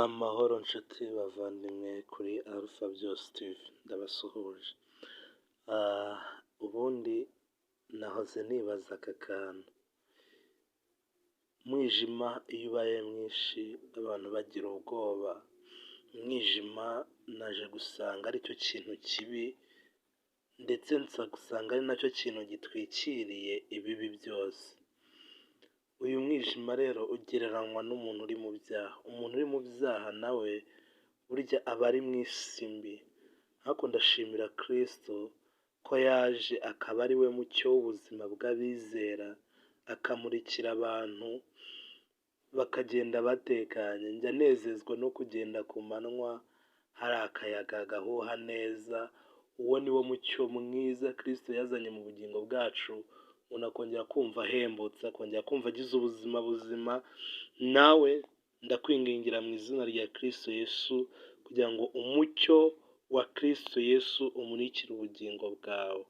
Amahoro nshuti bavandimwe kuri Alpha Byose TV ndabasuhuje. Ubundi nahoze nibaza aka kantu, umwijima iyo ubaye mwinshi abantu bagira ubwoba, umwijima naje gusanga aricyo kintu kibi ndetse nza gusanga ari nacyo kintu gitwikiriye ibibi byose. Uyu mwijima rero ugereranywa n'umuntu uri mu byaha, umuntu uri mu byaha nawe burya aba ari mu isi mbi, ariko ndashimira Kristo ko yaje akaba ari we mucyo w'ubuzima bw'abizera, akamurikira abantu bakagenda batekanye. Njya nezezwa no kugenda ku manywa hari akayaga gahuha neza, uwo ni wo mucyo mwiza Kristo yazanye mu bugingo bwacu, umuntu akongera kumva ahembutse, akongera kumva agize ubuzima buzima. Nawe ndakwingingira mu izina rya Kristo Yesu kugira ngo umucyo wa Kristo Yesu umurikire ubugingo bwawe.